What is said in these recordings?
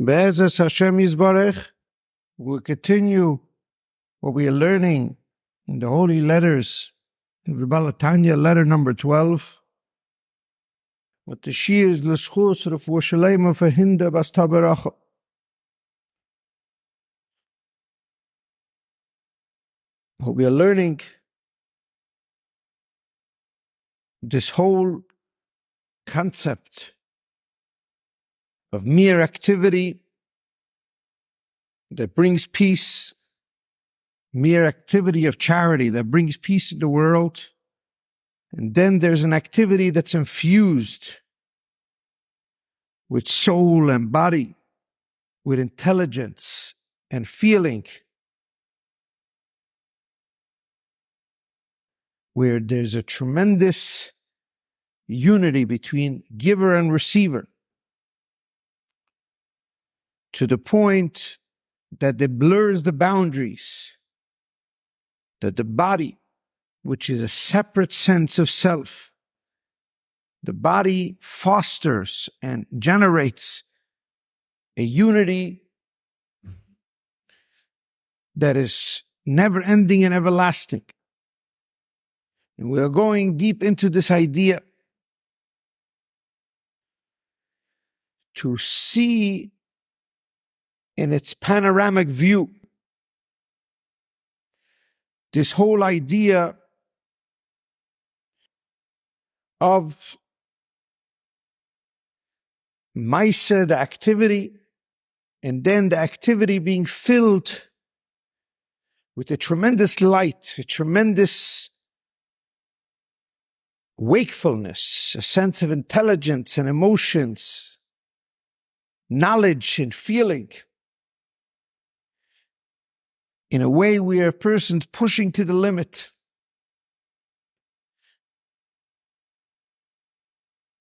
Be'ezus Hashem Yisbarech, we'll continue what we are learning in the holy letters in Baal HaTanya, letter number 12, with the Shirs L'Schus Refuah Shalema Verhinde Bas Taberacha. What we are learning, this whole concept of mere activity that brings peace, mere activity of charity that brings peace in the world, and then there's an activity that's infused with soul and body, with intelligence and feeling, where there's a tremendous unity between giver and receiver, to the point that it blurs the boundaries, that the body, which is a separate sense of self, the body fosters and generates a unity that is never ending and everlasting. And we are going deep into this idea to see in its panoramic view this whole idea of Maisa, the activity, and then the activity being filled with a tremendous light, a tremendous wakefulness, a sense of intelligence and emotions, knowledge and feeling, in a way where a person's pushing to the limit.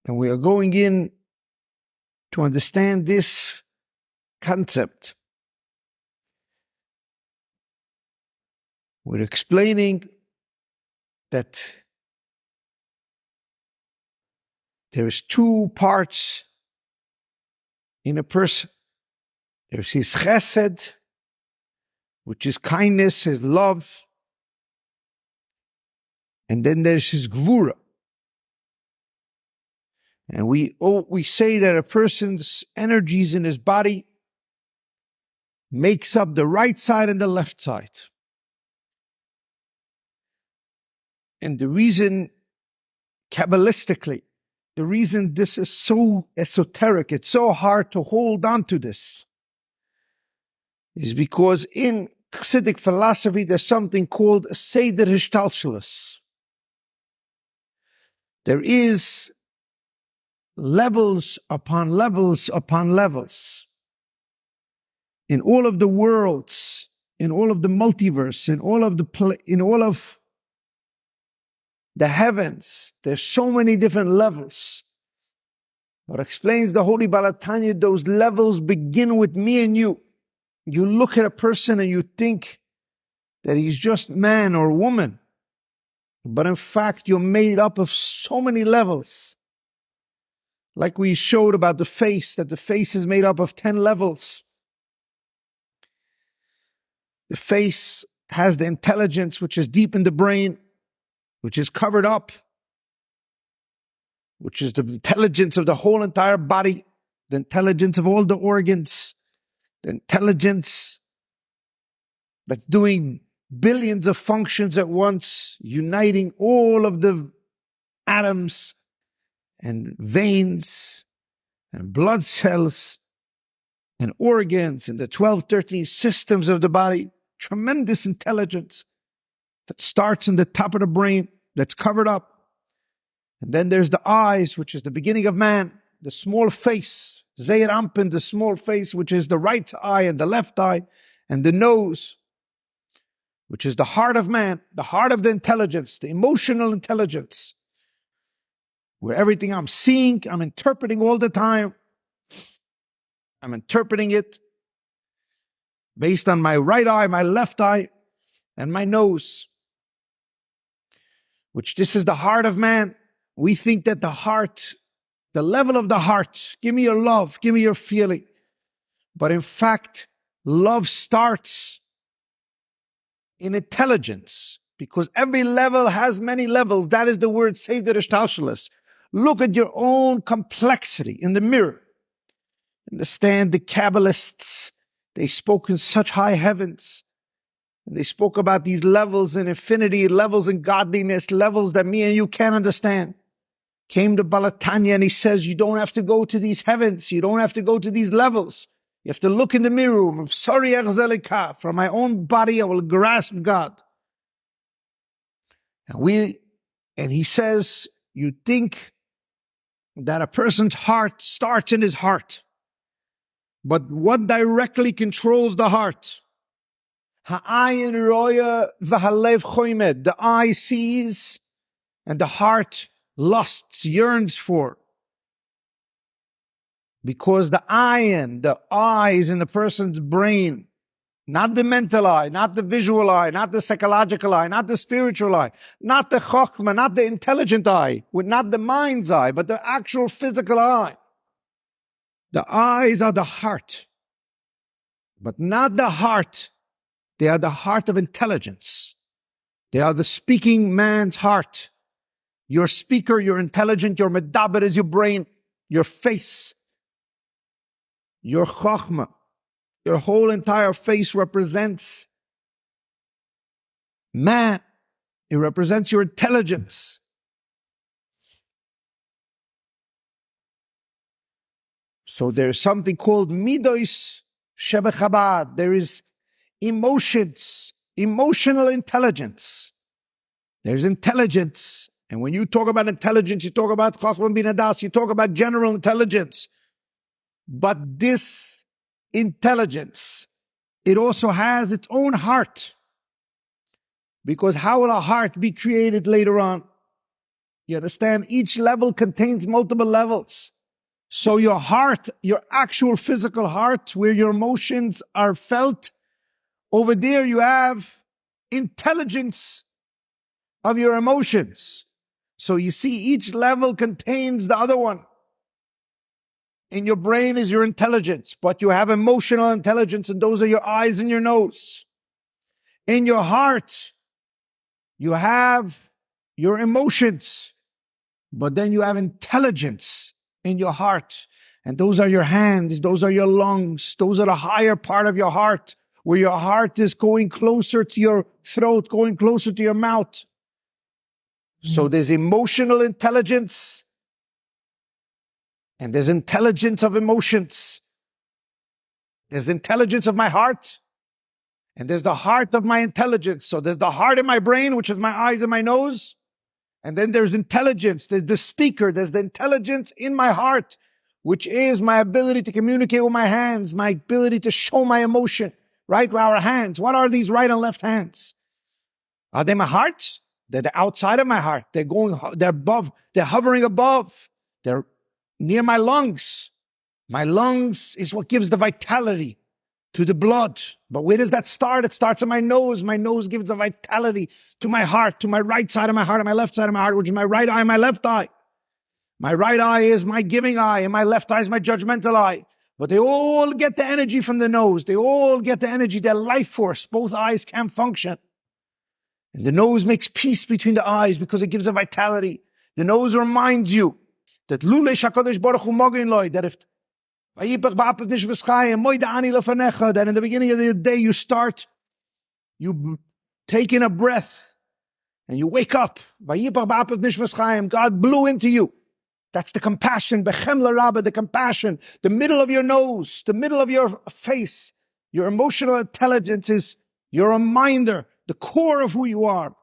And we are going in to understand this concept. We're explaining that there's two parts in a person. There's his chesed, which is kindness, his love, and then there's his gevura. And we say that a person's energies in his body makes up the right side and the left side. And the reason, Kabbalistically, the reason this is so esoteric, it's so hard to hold on to this, is because in Chassidic philosophy there's something called a Seder Hishtalshelus. There is levels upon levels upon levels. In all of the worlds, in all of the multiverse, in all of the heavens, there's so many different levels. But explains the holy Baal HaTanya, those levels begin with me and you. You look at a person and you think that he's just man or woman. But in fact, you're made up of so many levels. Like we showed about the face, that the face is made up of 10 levels. The face has the intelligence which is deep in the brain, which is covered up, which is the intelligence of the whole entire body, the intelligence of all the organs, the intelligence that's doing billions of functions at once, uniting all of the atoms and veins and blood cells and organs and the 12, 13 systems of the body. Tremendous intelligence that starts in the top of the brain, that's covered up. And then there's the eyes, which is the beginning of man, the small face, Zeir Ampen, the small face, which is the right eye and the left eye, and the nose, which is the heart of man, the heart of the intelligence, the emotional intelligence, where everything I'm seeing, I'm interpreting all the time. I'm interpreting it based on my right eye, my left eye, and my nose, which this is the heart of man. We think that the heart, the level of the heart, give me your love, give me your feeling. But in fact, love starts in intelligence, because every level has many levels. That is the word Seder Ishtalshalis. Look at your own complexity in the mirror. Understand the Kabbalists, they spoke in such high heavens. And they spoke about these levels in infinity, levels in godliness, levels that me and you can't understand. Came to Baal HaTanya and he says, you don't have to go to these heavens. You don't have to go to these levels. You have to look in the mirror. I'm sorry, from my own body, I will grasp God. And he says, you think that a person's heart starts in his heart. But what directly controls the heart? Ha'ayin roya v'halev choimed. The eye sees and the heart lusts, yearns for. Because the ayin, the eyes in the person's brain, not the mental eye, not the visual eye, not the psychological eye, not the spiritual eye, not the chokhmah, not the intelligent eye, not the mind's eye, but the actual physical eye. The eyes are the heart, but not the heart. They are the heart of intelligence. They are the speaking man's heart. Your speaker, your intelligent, your medaber is your brain, your face, your chokhmah. Your whole entire face represents man. It represents your intelligence. So there's something called midos shebechabad. There is emotions, emotional intelligence. There's intelligence. And when you talk about intelligence, you talk about chachma bin hadas, you talk about general intelligence. But this intelligence, it also has its own heart. Because how will a heart be created later on? You understand? Each level contains multiple levels. So your heart, your actual physical heart, where your emotions are felt, over there you have intelligence of your emotions. So you see, each level contains the other one. In your brain is your intelligence, but you have emotional intelligence, and those are your eyes and your nose. In your heart, you have your emotions, but then you have intelligence in your heart. And those are your hands, those are your lungs, those are the higher part of your heart, where your heart is going closer to your throat, going closer to your mouth. So there's emotional intelligence, and there's intelligence of emotions. There's intelligence of my heart, and there's the heart of my intelligence. So there's the heart in my brain, which is my eyes and my nose. And then there's intelligence. There's the speaker. There's the intelligence in my heart, which is my ability to communicate with my hands, my ability to show my emotion, right? With our hands. What are these right and left hands? Are they my heart? They're the outside of my heart. They're above, they're hovering above. They're near my lungs. My lungs is what gives the vitality to the blood. But where does that start? It starts in my nose. My nose gives the vitality to my heart, to my right side of my heart and my left side of my heart, which is my right eye and my left eye. My right eye is my giving eye, and my left eye is my judgmental eye. But they all get the energy from the nose. They all get the energy, their life force. Both eyes can function. And the nose makes peace between the eyes because it gives a vitality. The nose reminds you that Lule Shakadosh Baruch Hu Mogin Loi, that if that in the beginning of the day you take in a breath and you wake up. God blew into you. That's the compassion, the compassion, the middle of your nose, the middle of your face. Your emotional intelligence is your reminder, the core of who you are.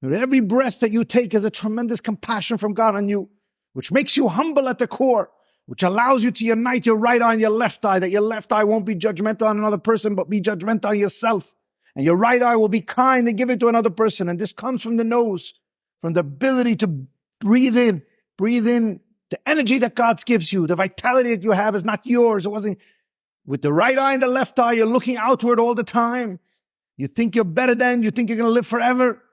And every breath that you take is a tremendous compassion from God on you, which makes you humble at the core, which allows you to unite your right eye and your left eye, that your left eye won't be judgmental on another person, but be judgmental on yourself. And your right eye will be kind and give it to another person. And this comes from the nose, from the ability to breathe in the energy that God gives you. The vitality that you have is not yours. It wasn't. With the right eye and the left eye, you're looking outward all the time. You think you're better than, you think you're going to live forever.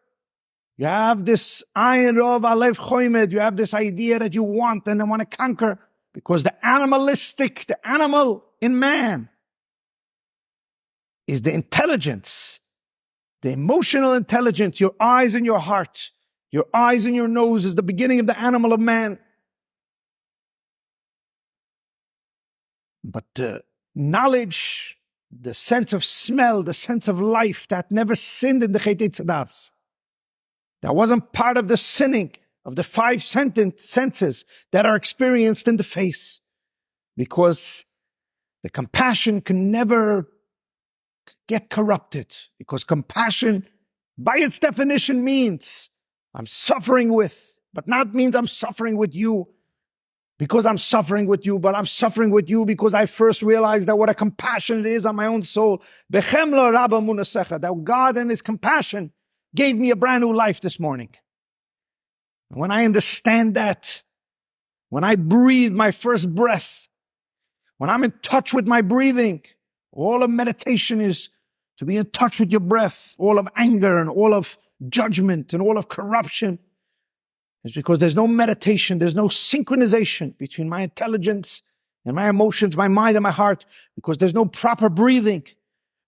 You have this ayin rov alev choimed. You have this idea that you want and want to conquer. Because the animalistic, the animal in man is the intelligence, the emotional intelligence, your eyes and your heart. Your eyes and your nose is the beginning of the animal of man. But the knowledge, the sense of smell, the sense of life that never sinned in the Chet, that wasn't part of the sinning of the five senses that are experienced in the face. Because the compassion can never get corrupted. Because compassion, by its definition, means I'm suffering with, but not means I'm suffering with you because I'm suffering with you, but I'm suffering with you because I first realized that what a compassion it is on my own soul. That God and His compassion gave me a brand new life this morning. And when I understand that, when I breathe my first breath, when I'm in touch with my breathing, all of meditation is to be in touch with your breath. All of anger and all of judgment and all of corruption is because there's no meditation, there's no synchronization between my intelligence and my emotions, my mind and my heart, because there's no proper breathing.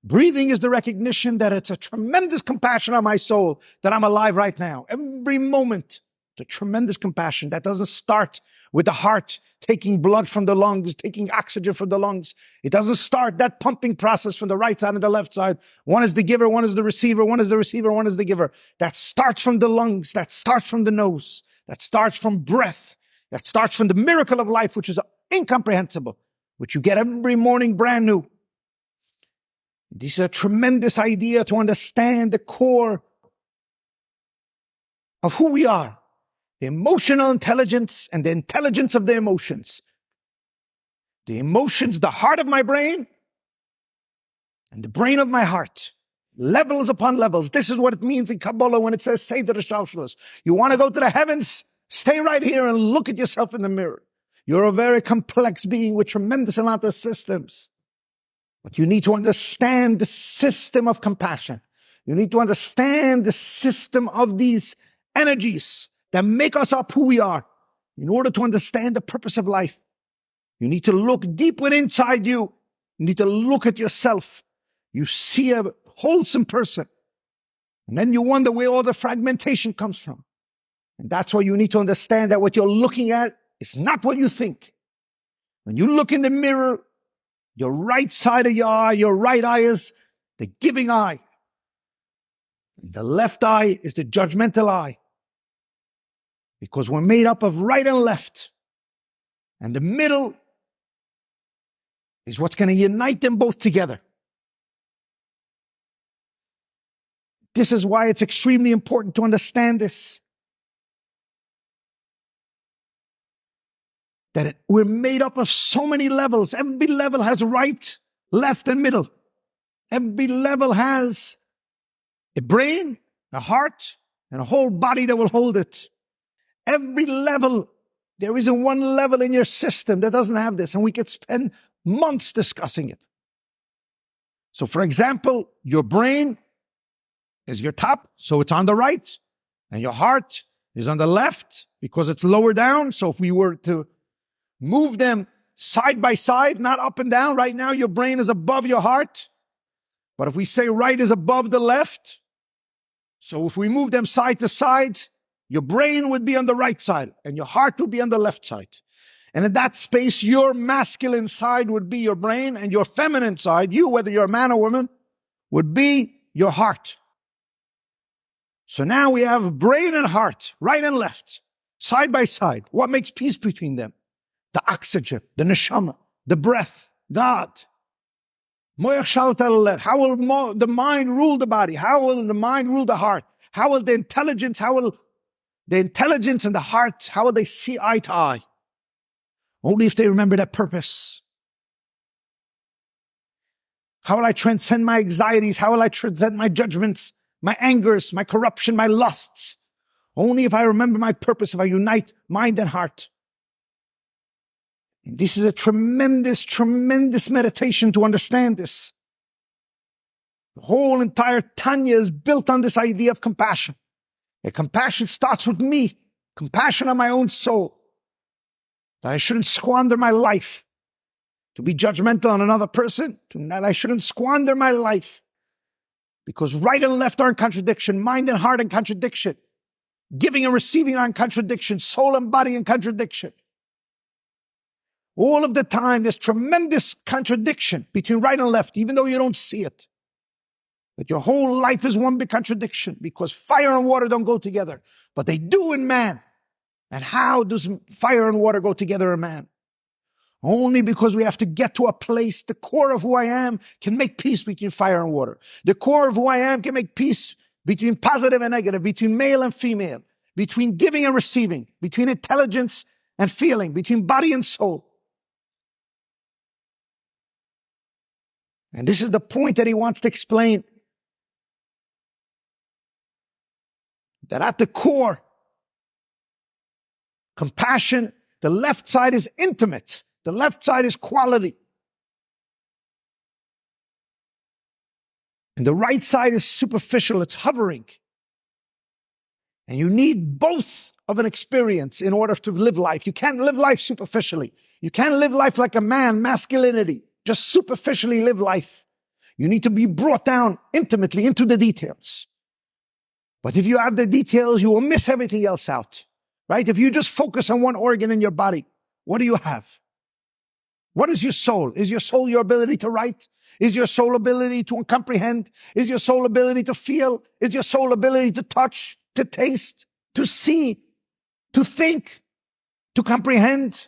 Breathing is the recognition that it's a tremendous compassion on my soul that I'm alive right now. Every moment, it's a tremendous compassion that doesn't start with the heart taking blood from the lungs, taking oxygen from the lungs. It doesn't start that pumping process from the right side and the left side. One is the giver, one is the receiver, one is the receiver, one is the giver. That starts from the lungs, that starts from the nose, that starts from breath, that starts from the miracle of life, which is incomprehensible, which you get every morning brand new. This is a tremendous idea to understand the core of who we are. The emotional intelligence and the intelligence of the emotions. The emotions, the heart of my brain and the brain of my heart. Levels upon levels. This is what it means in Kabbalah when it says, say to the Shalshalas, you want to go to the heavens? Stay right here and look at yourself in the mirror. You're a very complex being with tremendous amount of systems. But you need to understand the system of compassion. You need to understand the system of these energies that make us up who we are. In order to understand the purpose of life, you need to look deep within inside you. You need to look at yourself. You see a wholesome person. And then you wonder where all the fragmentation comes from. And that's why you need to understand that what you're looking at is not what you think. When you look in the mirror, your right side of your eye, your right eye is the giving eye. And the left eye is the judgmental eye. Because we're made up of right and left. And the middle is what's going to unite them both together. This is why it's extremely important to understand this. That we're made up of so many levels. Every level has right, left, and middle. Every level has a brain, a heart, and a whole body that will hold it. Every level, there isn't one level in your system that doesn't have this, and we could spend months discussing it. So, for example, your brain is your top, so it's on the right, and your heart is on the left because it's lower down. So if we were to move them side by side, not up and down, right now your brain is above your heart. But if we say right is above the left, so if we move them side to side, your brain would be on the right side and your heart would be on the left side. And in that space, your masculine side would be your brain and your feminine side, you, whether you're a man or woman, would be your heart. So now we have brain and heart, right and left, side by side. What makes peace between them? The oxygen, the neshama, the breath, God. How will the mind rule the body? How will the mind rule the heart? How will the intelligence and the heart, how will they see eye to eye? Only if they remember that purpose. How will I transcend my anxieties? How will I transcend my judgments, my angers, my corruption, my lusts? Only if I remember my purpose, if I unite mind and heart. And this is a tremendous, tremendous meditation to understand this. The whole entire Tanya is built on this idea of compassion. And compassion starts with me. Compassion on my own soul. That I shouldn't squander my life to be judgmental on another person, that I shouldn't squander my life. Because right and left are in contradiction, mind and heart in contradiction, giving and receiving are in contradiction, soul and body in contradiction. All of the time, there's tremendous contradiction between right and left, even though you don't see it. But your whole life is one big contradiction, because fire and water don't go together, but they do in man. And how does fire and water go together in man? Only because we have to get to a place, the core of who I am can make peace between fire and water. The core of who I am can make peace between positive and negative, between male and female, between giving and receiving, between intelligence and feeling, between body and soul. And this is the point that he wants to explain. That at the core, compassion, the left side is intimate. The left side is quality. And the right side is superficial, it's hovering. And you need both of an experience in order to live life. You can't live life superficially. You can't live life like a man, masculinity, just superficially live life. You need to be brought down intimately into the details. But if you have the details, you will miss everything else out, right? If you just focus on one organ in your body, what do you have? What is your soul? Is your soul your ability to write? Is your soul ability to comprehend? Is your soul ability to feel? Is your soul ability to touch, to taste, to see, to think, to comprehend,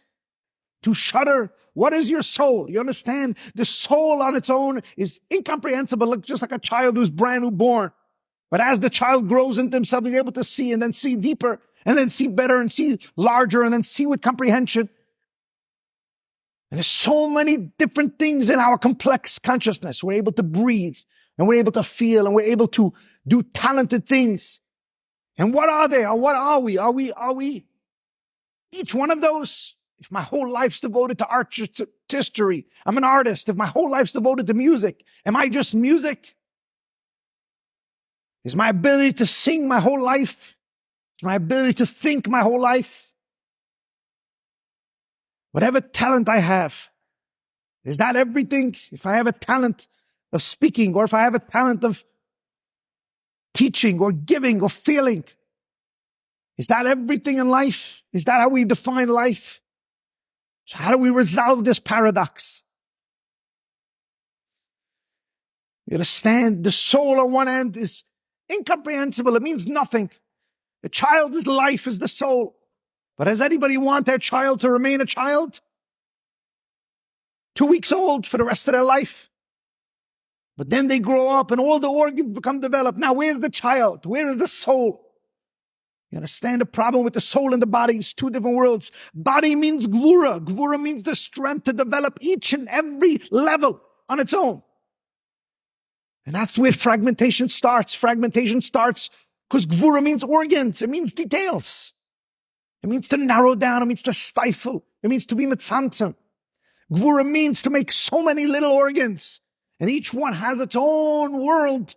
to shudder? What is your soul? You understand? The soul on its own is incomprehensible, just like a child who's brand new born. But as the child grows into himself, he's able to see and then see deeper and then see better and see larger and then see with comprehension. And there's so many different things in our complex consciousness. We're able to breathe and we're able to feel and we're able to do talented things. And what are they? Or what are we? Are we each one of those? If my whole life's devoted to artistry, I'm an artist. If my whole life's devoted to music, am I just music? Is my ability to sing my whole life? Is my ability to think my whole life? Whatever talent I have, is that everything? If I have a talent of speaking, or if I have a talent of teaching or giving or feeling, is that everything in life? Is that how we define life? So how do we resolve this paradox? You understand? The soul on one end is incomprehensible. It means nothing. The child's life is the soul. But does anybody want their child to remain a child? 2 weeks old for the rest of their life. But then they grow up and all the organs become developed. Now where's the child? Where is the soul? You understand the problem with the soul and the body? It's two different worlds. Body means Gevura. Gevura means the strength to develop each and every level on its own. And that's where fragmentation starts. Fragmentation starts because Gevura means organs. It means details. It means to narrow down. It means to stifle. It means to be mitzamtzem. Gevura means to make so many little organs. And each one has its own world.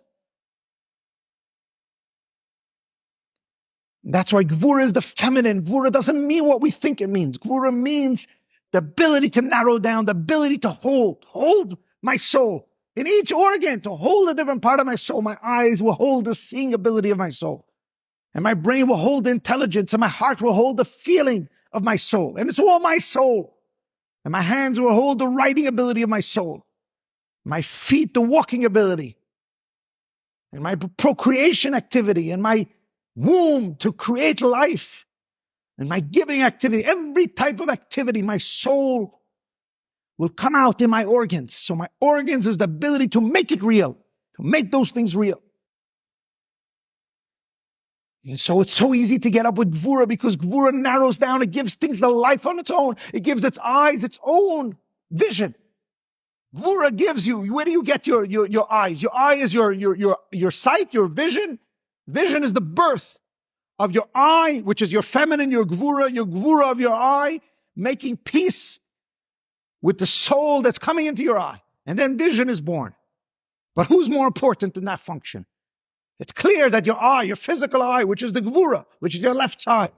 That's why Gevura is the feminine. Gevura doesn't mean what we think it means. Gevura means the ability to narrow down, the ability to hold my soul. In each organ, to hold a different part of my soul. My eyes will hold the seeing ability of my soul. And my brain will hold the intelligence, and my heart will hold the feeling of my soul. And it's all my soul. And my hands will hold the writing ability of my soul. My feet, the walking ability. And my procreation activity, and my womb to create life. And my giving activity, every type of activity, my soul will come out in my organs. So my organs is the ability to make it real, to make those things real. And so it's so easy to get up with Gevura because Gevura narrows down. It gives things the life on its own. It gives its eyes its own vision. Gevura gives you, where do you get your eyes? Your eye is your sight, your vision. Vision is the birth of your eye, which is your feminine, your Gevura of your eye, making peace with the soul that's coming into your eye. And then vision is born. But who's more important than that function? It's clear that your eye, your physical eye, which is the Gevura, which is your left side.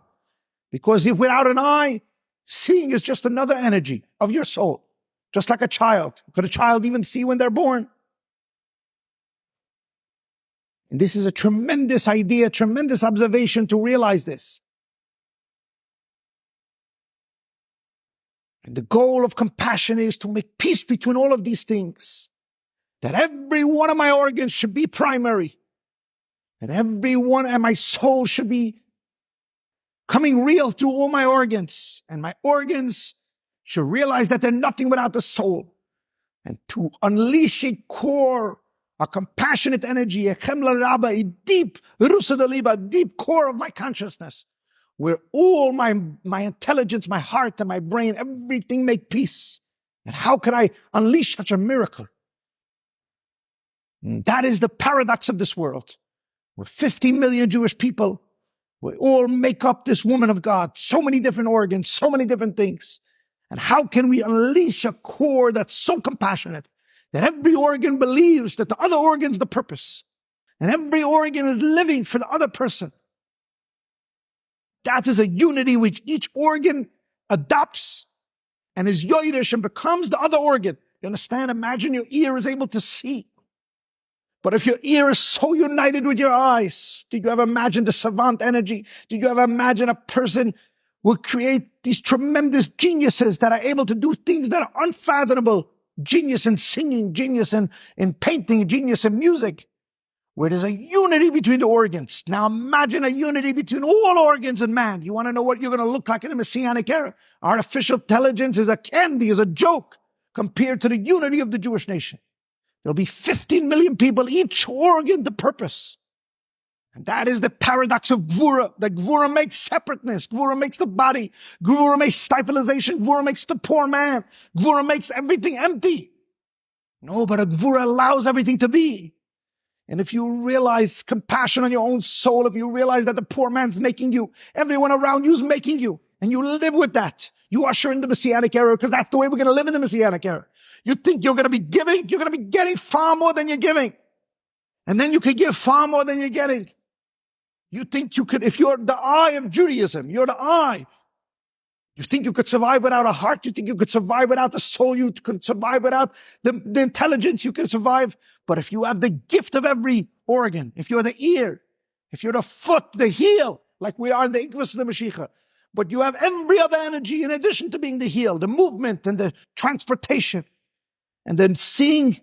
Because if without an eye, seeing is just another energy of your soul. just like a child. Could a child even see when they're born? And this is a tremendous idea, tremendous observation to realize this. And the goal of compassion is to make peace between all of these things. That every one of my organs should be primary. And every one of my soul should be coming real through all my organs. And my organs should realize that they're nothing without the soul. And to unleash a core, a compassionate energy, a chemla rabba, a deep rusadaliba, deep core of my consciousness, where all my intelligence, my heart and my brain, everything make peace. And how can I unleash such a miracle? And that is the paradox of this world. We're 50 million Jewish people. We all make up this woman of God. So many different organs, so many different things. And how can we unleash a core that's so compassionate that every organ believes that the other organ's the purpose. And every organ is living for the other person. That is a unity which each organ adopts and is yoidish and becomes the other organ. You understand? Imagine your ear is able to see. But if your ear is so united with your eyes, did you ever imagine the savant energy? Did you ever imagine a person will create these tremendous geniuses that are able to do things that are unfathomable? Genius in singing, genius in painting, genius in music, where there's a unity between the organs. Now imagine a unity between all organs in man. You want to know what you're going to look like in the Messianic era? Artificial intelligence is a candy, is a joke compared to the unity of the Jewish nation. There'll be 15 million people, each organ the purpose. And that is the paradox of Gevura. That Gevura makes separateness. Gevura makes the body. Gevura makes stiflization. Gevura makes the poor man. Gevura makes everything empty. No, but a Gevura allows everything to be. And if you realize compassion on your own soul, if you realize that the poor man's making you, everyone around you is making you, and you live with that, you usher in the Messianic era, because that's the way we're going to live in the Messianic era. You think you're going to be giving, you're going to be getting far more than you're giving. And then you could give far more than you're getting. You think you could, if you're the eye of Judaism, you're the eye. You think you could survive without a heart? You think you could survive without the soul? You could survive without the intelligence? You could survive. But if you have the gift of every organ, if you're the ear, if you're the foot, the heel, like we are in the Ikvus of the Mashiach, but you have every other energy in addition to being the heel, the movement and the transportation, and then seeing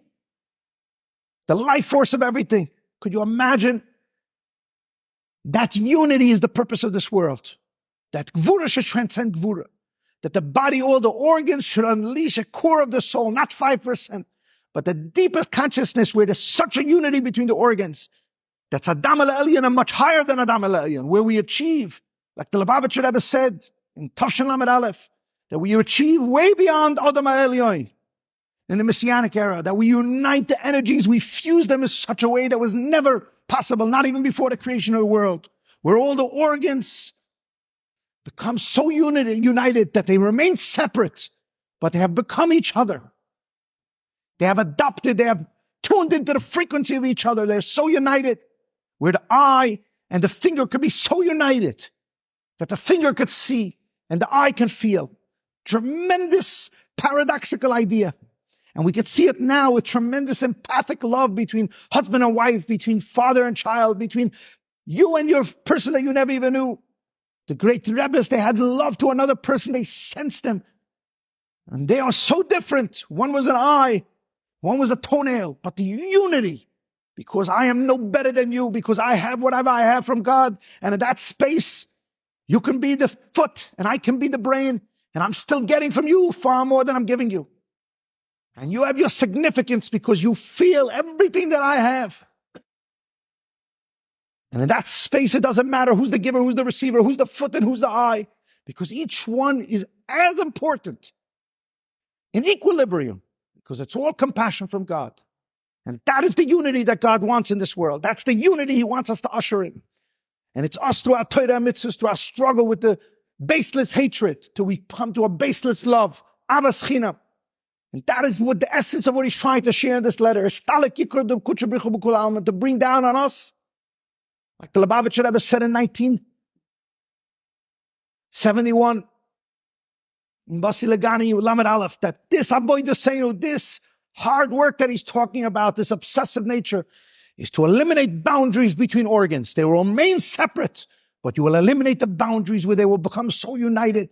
the life force of everything. Could you imagine? That unity is the purpose of this world. That Gevura should transcend Gevura. That the body, all the organs should unleash a core of the soul, not 5%, but the deepest consciousness where there's such a unity between the organs. That's Adam al-Elyon and much higher than Adam al-Elyon, where we achieve, like the Lubavitcher Rebbe said in Tafshin Lamed Aleph, that we achieve way beyond Adam al-Elyon in the Messianic era, that we unite the energies, we fuse them in such a way that was never possible, not even before the creation of the world, where all the organs become so united that they remain separate, but they have become each other. They have adopted, they have tuned into the frequency of each other. They're so united, where the eye and the finger could be so united that the finger could see and the eye can feel. Tremendous paradoxical idea. And we can see it now with tremendous empathic love between husband and wife, between father and child, between you and your person that you never even knew. The great Rebbes, they had love to another person. They sensed them. And they are so different. One was an eye. One was a toenail. But the unity, because I am no better than you, because I have whatever I have from God. And in that space, you can be the foot and I can be the brain. And I'm still getting from you far more than I'm giving you. And you have your significance because you feel everything that I have. And in that space, it doesn't matter who's the giver, who's the receiver, who's the foot, and who's the eye, because each one is as important in equilibrium, because it's all compassion from God. And that is the unity that God wants in this world. That's the unity He wants us to usher in. And it's us through our Torah mitzvahs, through our struggle with the baseless hatred, till we come to a baseless love, avas chinam. And that is what the essence of what he's trying to share in this letter is to bring down on us, like the Lubavitcher Rebbe said in 1971 in Basi Legani Lamed Aleph, that this avoid the saying, this hard work that he's talking about, this obsessive nature, is to eliminate boundaries between organs. They will remain separate, but you will eliminate the boundaries where they will become so united.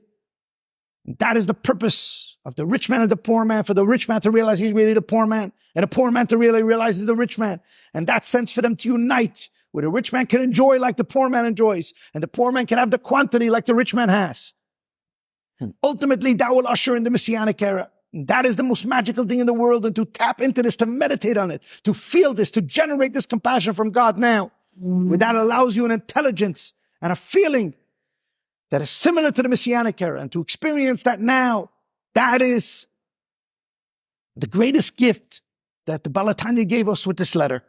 And that is the purpose of the rich man and the poor man, for the rich man to realize he's really the poor man, and the poor man to really realize he's the rich man. And that sense for them to unite, where the rich man can enjoy like the poor man enjoys, and the poor man can have the quantity like the rich man has. And ultimately, that will usher in the Messianic era. And that is the most magical thing in the world, and to tap into this, to meditate on it, to feel this, to generate this compassion from God now, where that allows you an intelligence and a feeling that is similar to the Messianic era, and to experience that now, that is the greatest gift that the Baal HaTanya gave us with this letter.